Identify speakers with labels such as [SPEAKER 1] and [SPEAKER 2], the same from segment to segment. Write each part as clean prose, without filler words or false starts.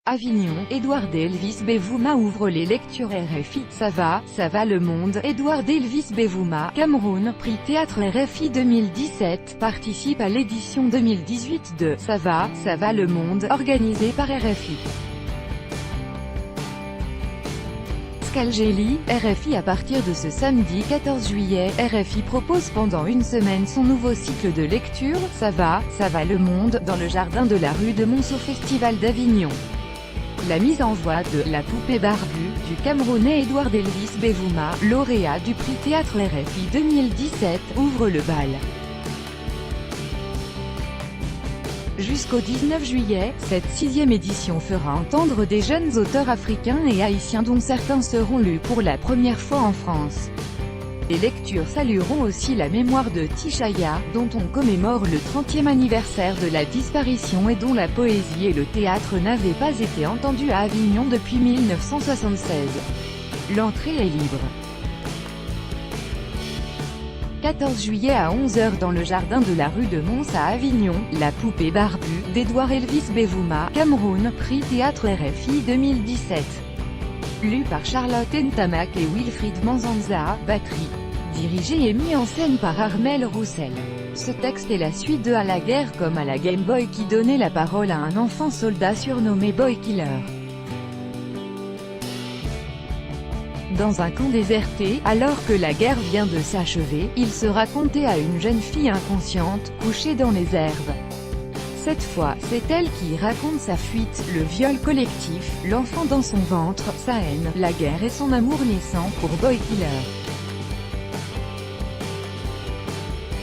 [SPEAKER 1] Avignon, Édouard Elvis Bavouma ouvre les lectures RFI. Ça va le monde. Édouard Elvis Bavouma, Cameroun, prix Théâtre RFI 2017, participe à l'édition 2018 de Ça va le monde, organisée par RFI. Algélie, RFI. À partir de ce samedi 14 juillet, RFI propose pendant une semaine son nouveau cycle de lecture, Ça va le monde, dans le jardin de la rue de Mons au Festival d'Avignon. La mise en voix de La Poupée Barbue, du Camerounais Édouard Elvis Bavouma, lauréat du prix Théâtre RFI 2017, ouvre le bal. Jusqu'au 19 juillet, cette 6e édition fera entendre des jeunes auteurs africains et haïtiens dont certains seront lus pour la première fois en France. Les lectures salueront aussi la mémoire de Tichaya, dont on commémore le 30e anniversaire de la disparition et dont la poésie et le théâtre n'avaient pas été entendus à Avignon depuis 1976. L'entrée est libre. 14 juillet à 11 h dans le jardin de la rue de Mons à Avignon, La Poupée Barbue, d'Édouard Elvis Bavouma, Cameroun, prix Théâtre RFI 2017. Lu par Charlotte Ntamak et Wilfried Manzanza, batterie. Dirigé et mis en scène par Armel Roussel. Ce texte est la suite de À la guerre comme à la Game Boy qui donnait la parole à un enfant soldat surnommé Boy Killer. Dans un camp déserté, alors que la guerre vient de s'achever, il sera conté à une jeune fille inconsciente, couchée dans les herbes. Cette fois, c'est elle qui raconte sa fuite, le viol collectif, l'enfant dans son ventre, sa haine, la guerre et son amour naissant pour Boy Killer.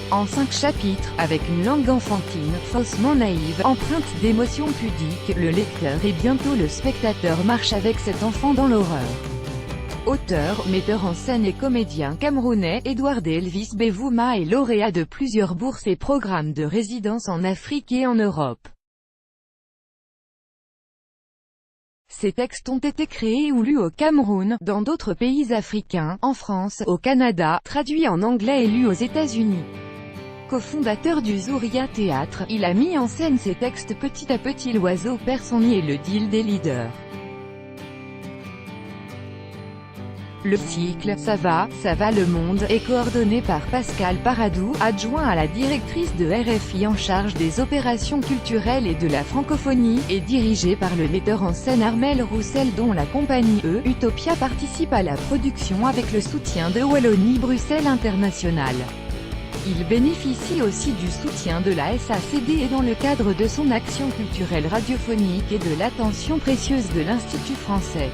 [SPEAKER 1] En 5 chapitres, avec une langue enfantine, faussement naïve, empreinte d'émotions pudiques, le lecteur et bientôt le spectateur marche avec cet enfant dans l'horreur. Auteur, metteur en scène et comédien camerounais, Édouard Elvis Bavouma est lauréat de plusieurs bourses et programmes de résidence en Afrique et en Europe. Ces textes ont été créés ou lus au Cameroun, dans d'autres pays africains, en France, au Canada, traduits en anglais et lus aux États-Unis. Cofondateur du Zouria Théâtre, il a mis en scène ses textes petit à petit. L'oiseau perd son nid et le deal des leaders. Le cycle Ça va le monde est coordonné par Pascal Paradou, adjoint à la directrice de RFI en charge des opérations culturelles et de la francophonie, et dirigé par le metteur en scène Armel Roussel dont la compagnie Utopia participe à la production avec le soutien de Wallonie-Bruxelles International. Il bénéficie aussi du soutien de la SACD et dans le cadre de son action culturelle radiophonique et de l'attention précieuse de l'Institut français.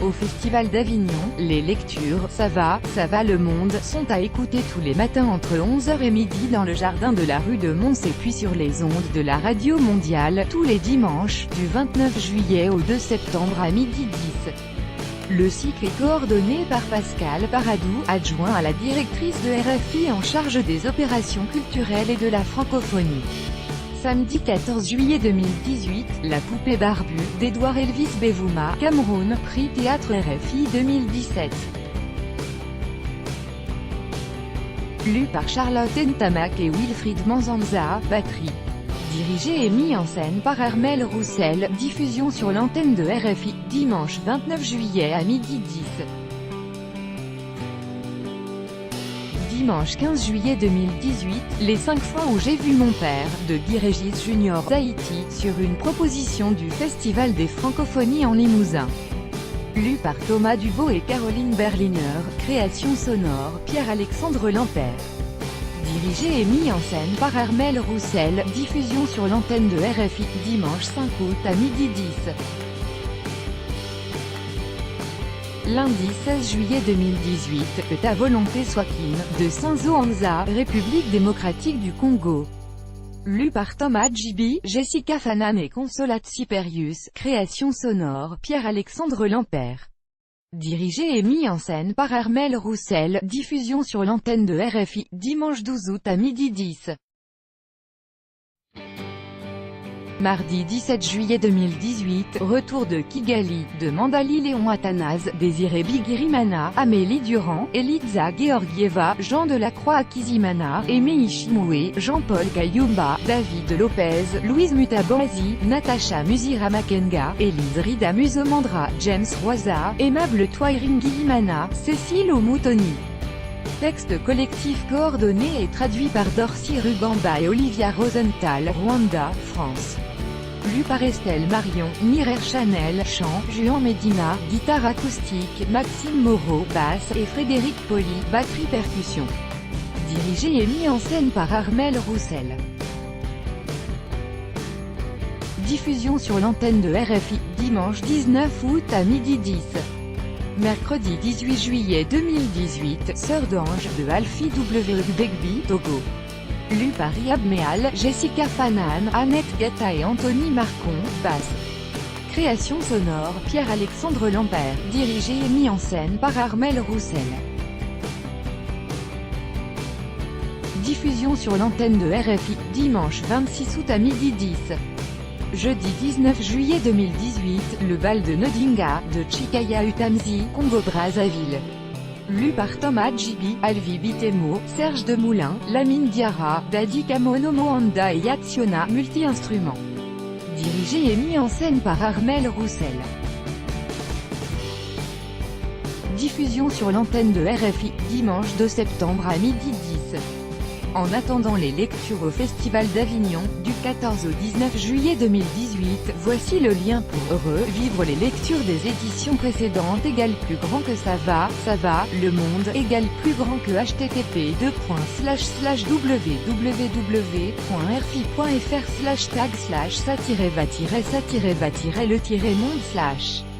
[SPEAKER 1] Au Festival d'Avignon, les lectures Ça va le monde sont à écouter tous les matins entre 11 h et midi dans le jardin de la rue de Mons et puis sur les ondes de la radio mondiale, tous les dimanches, du 29 juillet au 2 septembre à 12h10. Le cycle est coordonné par Pascal Paradou, adjoint à la directrice de RFI en charge des opérations culturelles et de la francophonie. Samedi 14 juillet 2018, La Poupée Barbue, d'Édouard Elvis Bavouma, Cameroun, prix Théâtre RFI 2017. Lu par Charlotte Ntamak et Wilfried Manzanza, batterie. Dirigé et mis en scène par Armel Roussel, diffusion sur l'antenne de RFI, dimanche 29 juillet à 12h10. Dimanche 15 juillet 2018, Les 5 fois où j'ai vu mon père, de Guy Régis Junior d'Haïti, sur une proposition du Festival des Francophonies en Limousin. Lu par Thomas Dubo et Caroline Berliner, création sonore, Pierre-Alexandre Lampert. Dirigé et mis en scène par Armel Roussel, diffusion sur l'antenne de RFI, dimanche 5 août à 12h10. Lundi 16 juillet 2018, Que ta volonté soit Kin, de Saint-Zoanza, République démocratique du Congo. Lu par Thomas Djibi, Jessica Fanan et Consolate Siperius, création sonore, Pierre-Alexandre Lampert. Dirigé et mis en scène par Armel Roussel, diffusion sur l'antenne de RFI, dimanche 12 août à 12h10. Mardi 17 juillet 2018, retour de Kigali, de Mandali Léon Athanase, Désiré Bigirimana, Amélie Durand, Eliza Georgieva, Jean Delacroix Akizimana, Aimé Ishimoué, Jean-Paul Kayumba, David Lopez, Louise Mutabazi, Natacha Musira Makenga, Élise Rida Musomandra, James Roisa, Aimable Twairingilimana, Cécile Omoutoni. Texte collectif coordonné et traduit par Dorcy Rugamba et Olivia Rosenthal, Rwanda, France. Lu par Estelle Marion, Mireille Chanel, chant, Juan Medina, guitare acoustique, Maxime Moreau, basse, et Frédéric Poli, batterie-percussion. Dirigé et mis en scène par Armel Roussel. Diffusion sur l'antenne de RFI, dimanche 19 août à midi 10. Mercredi 18 juillet 2018, Sœur d'ange, de Alfie W. Begby, Togo. Lu par Riab Mehal, Jessica Fanan, Annette Gatta et Anthony Marcon, basse. Création sonore, Pierre-Alexandre Lambert, dirigé et mis en scène par Armel Roussel. Diffusion sur l'antenne de RFI, dimanche 26 août à midi 10. Jeudi 19 juillet 2018, le bal de Nodinga, de Chikaya Utamzi, Congo-Brazzaville. Lu par Thomas Djibi, Alvi Bitemo, Serge Demoulin, Lamine Diarra, Dadi Kamono Moanda et Yatsiona, multi-instruments. Dirigé et mis en scène par Armel Roussel. Diffusion sur l'antenne de RFI, dimanche 2 septembre à midi 10. En attendant les lectures au Festival d'Avignon, du 14 au 19 juillet 2018, voici le lien pour revivre les lectures des éditions précédentes égale plus grand que ça va, le monde égale plus grand que http://www.rfi.fr/tag/ça-va-le-monde/